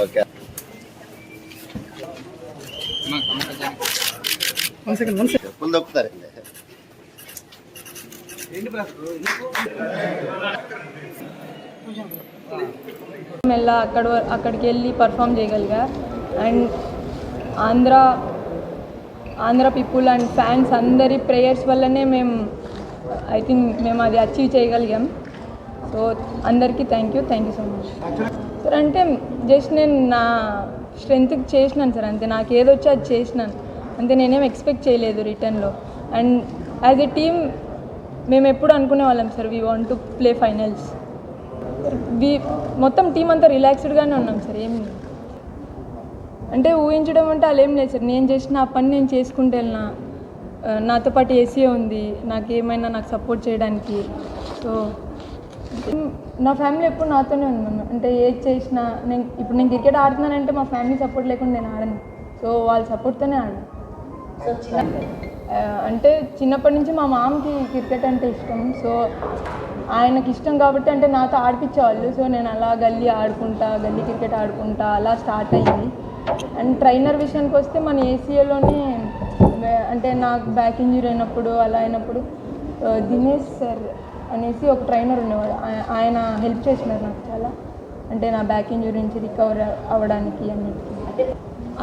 Okay చెప్పులు దొక్కుతారండి. మెల్ల అక్కడికి వెళ్ళి పర్ఫామ్ చేయగలిగా. And Andhra people and fans అందరి ప్రేయర్స్ వల్లనే ఐ థింక్ మేము అది అచీవ్ చేయగలిగాం. సో అందరికీ thank you so much sir. అంటే జస్ట్ నేను నా స్ట్రెంత్కి చేసినాను సార్, అంతే. నాకు ఏదొచ్చో అది చేసినాను అంతే. నేనేం ఎక్స్పెక్ట్ చేయలేదు రిటర్న్లో. అండ్ యాజ్ ఎ టీమ్ మేము ఎప్పుడు అనుకునే వాళ్ళం sir, we want to play finals. మొత్తం టీం అంతా రిలాక్స్డ్గానే ఉన్నాం సార్. ఏం అంటే ఊహించడం అంటే అలా ఏం లేదు సార్. నేను చేసిన ఆ పని నేను చేసుకుంటూ వెళ్ళినా. నాతో పాటు ఏసీఏ ఉంది, నాకు సపోర్ట్ చేయడానికి. సో నా ఫ్యామిలీ ఎప్పుడు నాతోనే ఉంది మ్యామ్. అంటే ఏది చేసినా ఇప్పుడు నేను క్రికెట్ ఆడుతున్నానంటే మా ఫ్యామిలీ సపోర్ట్ లేకుండా నేను ఆడను. సో వాళ్ళ సపోర్ట్తోనే ఆడాను. అంటే చిన్నప్పటి నుంచి మా మామకి క్రికెట్ అంటే ఇష్టం. సో ఆయనకి ఇష్టం కాబట్టి అంటే నాతో ఆడిపించేవాళ్ళు. సో నేను అలా గల్లీ క్రికెట్ ఆడుకుంటా అలా స్టార్ట్ అయ్యింది. అండ్ ట్రైనర్ విషయానికి వస్తే మన ఏసీఏలోనే అంటే నాకు బ్యాక్ ఇంజరీ అయినప్పుడు అలా అయినప్పుడు దినేష్ సార్ అనేసి ఒక ట్రైనర్ ఉండేవాడు. ఆయన హెల్ప్ చేసినారు నాకు చాలా. అంటే నా బ్యాక్ ఇంజరీ నుంచి రికవర్ అవ్వడానికి అన్నిటికీ.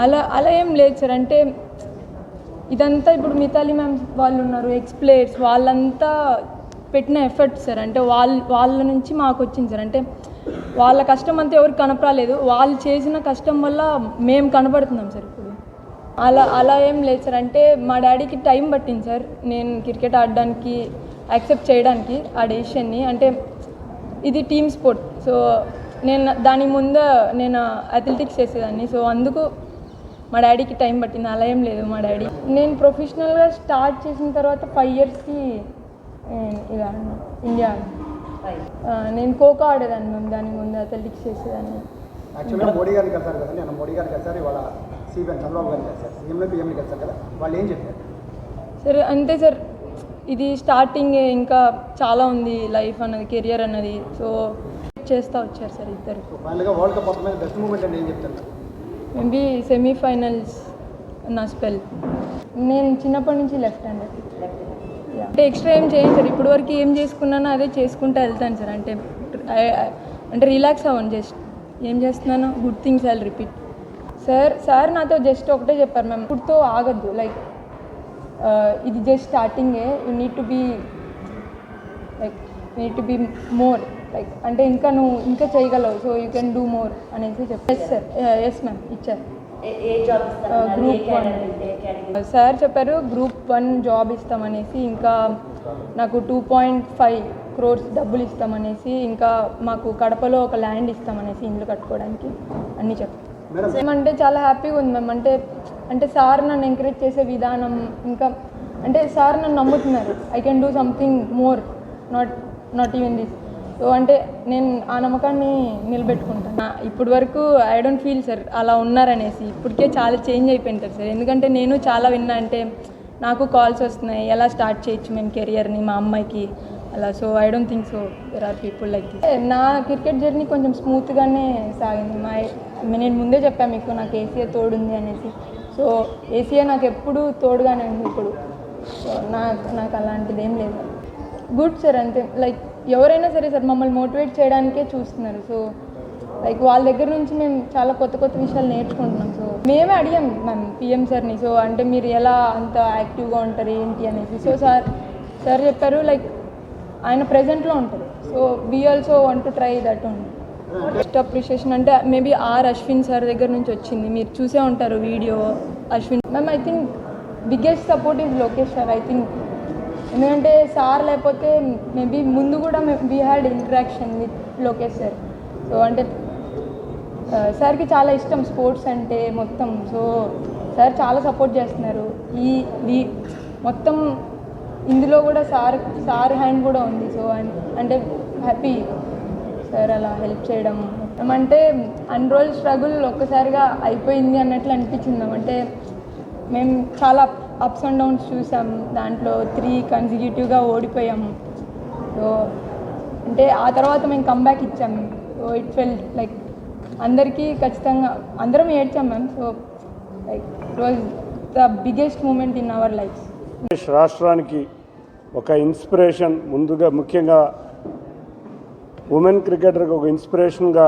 అలా ఏం లేదు సార్. అంటే ఇదంతా ఇప్పుడు మితాలి మ్యామ్ వాళ్ళు ఉన్నారు, ఎక్స్ ప్లేయర్స్, వాళ్ళంతా పెట్టిన ఎఫర్ట్ సార్. అంటే వాళ్ళ నుంచి మాకు వచ్చింది సార్. అంటే వాళ్ళ కష్టం అంతా ఎవరికి కనపరాలేదు, వాళ్ళు చేసిన కష్టం వల్ల మేము కనపడుతున్నాం సార్ ఇప్పుడు. అలా ఏం లేదు సార్. అంటే మా డాడీకి టైం పట్టింది సార్ నేను క్రికెట్ ఆడడానికి యాక్సెప్ట్ చేయడానికి ఆ డెసిషన్ని. అంటే ఇది టీమ్ స్పోర్ట్. సో దాని ముందు నేను అథ్లెటిక్స్ చేసేదాన్ని. సో అందుకు మా డాడీకి టైం పట్టింది. అలా ఏం లేదు. మా డాడీ నేను ప్రొఫెషనల్గా స్టార్ట్ చేసిన తర్వాత 5 ఇయర్స్కి ఇలా ఇండియా నేను ఖోఖో ఆడేదాన్ని మ్యామ్. దాని ముందు అథ్లెటిక్స్ చేసేదాన్ని. యాక్చువల్గా మోడీ గారిని కలిసారు కదా, నేను మోడీ గారిని కలిసారు, ఇవాళ సీఎం చంద్రబాబు గారిని కలిసారు, సీఎంలో పిఎంని కలిసారు కదా, వాళ్ళు ఏం చెప్పారు సార్? అంతే సార్, ఇది స్టార్టింగ్, ఇంకా చాలా ఉంది లైఫ్ అన్నది, కెరియర్ అన్నది. సో చేస్తూ వచ్చారు సార్ ఇద్దరు. ఫైనల్గా వరల్డ్ కప్ మొత్తం బెస్ట్ మూమెంట్ అంటే ఏం చెప్తారు? మేబీ సెమీఫైనల్స్ నా స్పెల్. నేను చిన్నప్పటి నుంచి లెఫ్ట్ హ్యాండర్. అంటే ఎక్స్ట్రా ఏం చేయను సార్. ఇప్పటి వరకు ఏం చేసుకున్నానో అదే చేసుకుంటూ వెళ్తాను సార్. అంటే రిలాక్స్ అవ్వను. జస్ట్ ఏం చేస్తున్నానో good things I repeat. Sir నాతో జస్ట్ ఒకటే చెప్పారు మ్యామ్, ఇప్పుడుతో ఆగద్దు. లైక్ ఇది జస్ట్ స్టార్టింగే, you need to be more. Like అంటే నువ్వు ఇంకా చేయగలవు. So you can do more అనేసి చెప్పారు. Yes sir. ఎస్ మ్యామ్ ఇచ్చారు. గ్రూప్ 1 సార్ చెప్పారు, గ్రూప్ 1 జాబ్ ఇస్తామనేసి, ఇంకా నాకు 2.5 crores డబ్బులు ఇస్తామనేసి, ఇంకా మాకు కడపలో ఒక ల్యాండ్ ఇస్తామనేసి ఇల్లు కట్టుకోవడానికి అన్నీ చెప్పారు. అంటే చాలా హ్యాపీగా ఉంది మ్యామ్. అంటే సార్ నన్ను ఎంకరేజ్ చేసే విధానం, ఇంకా అంటే సార్ నన్ను నమ్ముతున్నారు. I can do something more, not even this. So అంటే నేను ఆ నమ్మకాన్ని నిలబెట్టుకుంటాను. ఇప్పటి వరకు ఐ డోంట్ ఫీల్ సార్ అలా ఉన్నారనేసి. ఇప్పటికే చాలా చేంజ్ అయిపోయింటారు సార్. ఎందుకంటే నేను చాలా విన్నా. అంటే నాకు కాల్స్ వస్తున్నాయి, ఎలా స్టార్ట్ చేయొచ్చు మేము కెరియర్ని మా అమ్మాయికి అలా. So I don't think so there are people like this. నా క్రికెట్ జర్నీ కొంచెం స్మూత్గానే సాగింది. నేను ముందే చెప్పాను మీకు, నాకు ఏసీఏ తోడుంది అనేసి. సో ఏసీఏ నాకు ఎప్పుడు తోడుగానే ఉంది ఇప్పుడు. సో నాకు అలాంటిది ఏం లేదు. Good sir. అంతే. లైక్ ఎవరైనా సరే సార్ మమ్మల్ని మోటివేట్ చేయడానికే చూస్తున్నారు. సో లైక్ వాళ్ళ దగ్గర నుంచి మేము చాలా కొత్త విషయాలు నేర్చుకుంటున్నాం. సో మేమే అడిగాం మ్యామ్ పిఎం సార్ని, సో అంటే మీరు ఎలా అంత యాక్టివ్గా ఉంటారు ఏంటి అనేసి. సో సార్ చెప్పారు, లైక్ ఆయన ప్రెజెంట్లో ఉంటారు. So we also want to try that only. Best appreciation అంటే మేబీ అశ్విన్ సార్ దగ్గర నుంచి వచ్చింది. మీరు చూసే ఉంటారు video. Ashwin ma'am, I think biggest support is Lokesh sir. I think ఎందుకంటే సార్ లేకపోతే మేబీ ముందు కూడా we had interaction with Lokesh sir. So అంటే సార్కి చాలా ఇష్టం స్పోర్ట్స్ అంటే మొత్తం. సో సార్ చాలా సపోర్ట్ చేస్తున్నారు. ఈ మొత్తం ఇందులో కూడా సార్ హ్యాండ్ కూడా ఉంది. సో అంటే హ్యాపీ సార్ అలా హెల్ప్ చేయడం. అంటే అన్ని రోజులు స్ట్రగుల్ ఒక్కసారిగా అయిపోయింది అన్నట్లు అనిపించింది. అంటే మేము చాలా అప్స్ అండ్ డౌన్స్ చూసాం. దాంట్లో 3 కన్సిక్యూటివ్గా ఓడిపోయాము. సో అంటే ఆ తర్వాత మేము కంబ్యాక్ ఇచ్చాం. సో ఇట్ ఫెల్ట్ లైక్ అందరికీ ఖచ్చితంగా అందరం ఏడ్చాం ma'am. So like it was the biggest moment in our life. రాష్ట్రానికి ఒక ఇన్స్పిరేషన్, ముందుగా ముఖ్యంగా ఉమెన్ క్రికెటర్కి ఒక ఇన్స్పిరేషన్గా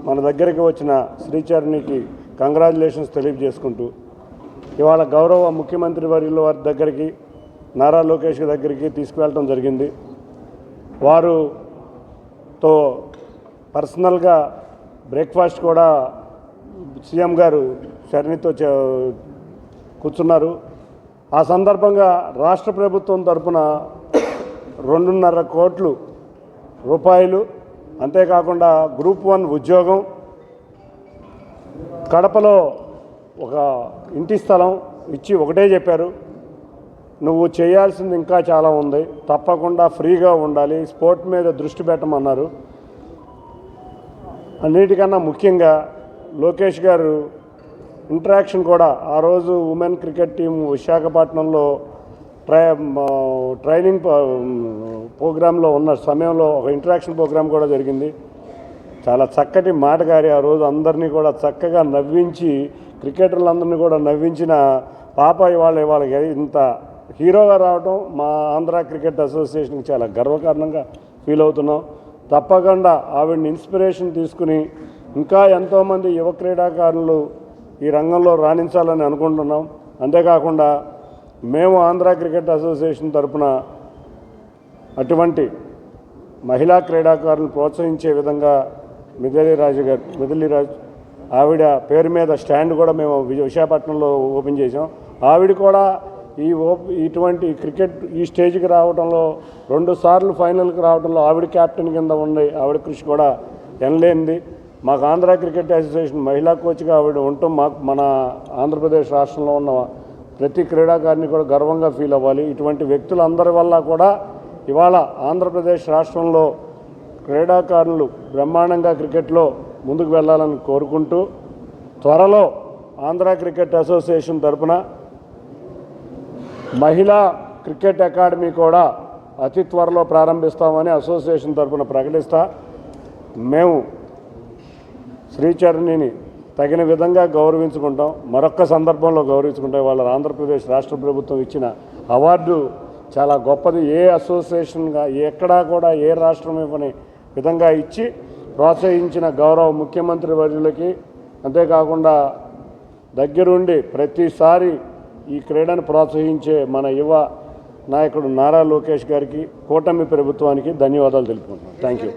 మన దగ్గరికి వచ్చిన శ్రీచరణికి కంగ్రాచులేషన్స్ తెలియజేసుకుంటూ, ఇవాళ గౌరవ ముఖ్యమంత్రి వర్యుల వారి దగ్గరికి, నారా లోకేష్ దగ్గరికి తీసుకువెళ్ళడం జరిగింది. వారుతో పర్సనల్గా బ్రేక్ఫాస్ట్ కూడా సీఎం గారు చరణితో కూర్చున్నారు. ఆ సందర్భంగా రాష్ట్ర ప్రభుత్వం తరఫున 2.5 కోట్ల రూపాయలు, అంతేకాకుండా గ్రూప్ 1 ఉద్యోగం, కడపలో ఒక ఇంటి స్థలం ఇచ్చి ఒకటే చెప్పారు, నువ్వు చేయాల్సింది ఇంకా చాలా ఉంది, తప్పకుండా ఫ్రీగా ఉండాలి, స్పోర్ట్ మీద దృష్టి పెట్టమన్నారు. అన్నిటికన్నా ముఖ్యంగా లోకేష్ గారు ఇంటరాక్షన్ కూడా ఆ రోజు ఉమెన్ క్రికెట్ టీం విశాఖపట్నంలో ట్రైనింగ్ ప్రోగ్రాంలో ఉన్న సమయంలో ఒక ఇంటరాక్షన్ ప్రోగ్రాం కూడా జరిగింది. చాలా చక్కటి మాటగారి ఆ రోజు అందరినీ కూడా చక్కగా నవ్వించి, క్రికెటర్లందరినీ కూడా నవ్వించిన పాప ఇవాళ ఇంత హీరోగా రావడం మా ఆంధ్ర క్రికెట్ అసోసియేషన్కి చాలా గర్వకారణంగా ఫీల్ అవుతున్నాం. తప్పకుండా ఆవిడని ఇన్స్పిరేషన్ తీసుకుని ఇంకా ఎంతోమంది యువ క్రీడాకారులు ఈ రంగంలో రాణించాలని అనుకుంటున్నాం. అంతేకాకుండా మేము ఆంధ్ర క్రికెట్ అసోసియేషన్ తరఫున అటువంటి మహిళా క్రీడాకారులను ప్రోత్సహించే విధంగా మిథిలిరాజ్ ఆవిడ పేరు మీద స్టాండ్ కూడా మేము విశాఖపట్నంలో ఓపెన్ చేసాం. ఆవిడ కూడా ఇటువంటి క్రికెట్ ఈ స్టేజ్కి రావడంలో 2 సార్లు ఫైనల్కి రావడంలో ఆవిడ క్యాప్టెన్ కింద ఉంది. ఆవిడ కృషి కూడా ఎనలేనిది. మాకు ఆంధ్ర క్రికెట్ అసోసియేషన్ మహిళా కోచ్గా ఆవిడ ఉండటం మన ఆంధ్రప్రదేశ్ రాష్ట్రంలో ఉన్న ప్రతి క్రీడాకారిని కూడా గర్వంగా ఫీల్ అవ్వాలి. ఇటువంటి వ్యక్తులందరి వల్ల కూడా ఇవాళ ఆంధ్రప్రదేశ్ రాష్ట్రంలో క్రీడాకారులు బ్రహ్మాండంగా క్రికెట్లో ముందుకు వెళ్ళాలని కోరుకుంటూ, త్వరలో ఆంధ్ర క్రికెట్ అసోసియేషన్ తరఫున మహిళా క్రికెట్ అకాడమీ కూడా అతి త్వరలో ప్రారంభిస్తామని అసోసియేషన్ తరఫున ప్రకటిస్తా. మేము శ్రీచరణిని తగిన విధంగా గౌరవించుకుంటాం, మరొక్క సందర్భంలో గౌరవించుకుంటాం. వాళ్ళ ఆంధ్రప్రదేశ్ రాష్ట్ర ప్రభుత్వం ఇచ్చిన అవార్డు చాలా గొప్పది. ఏ అసోసియేషన్గా ఎక్కడా కూడా ఏ రాష్ట్రం ఇవ్వని విధంగా ఇచ్చి ప్రోత్సహించిన గౌరవ ముఖ్యమంత్రి వర్యులకి, అంతేకాకుండా దగ్గరుండి ప్రతిసారి ఈ క్రీడను ప్రోత్సహించే మన యువ నాయకుడు నారా లోకేష్ గారికి, కూటమి ప్రభుత్వానికి ధన్యవాదాలు తెలుపుకుంటున్నాను. Thank you.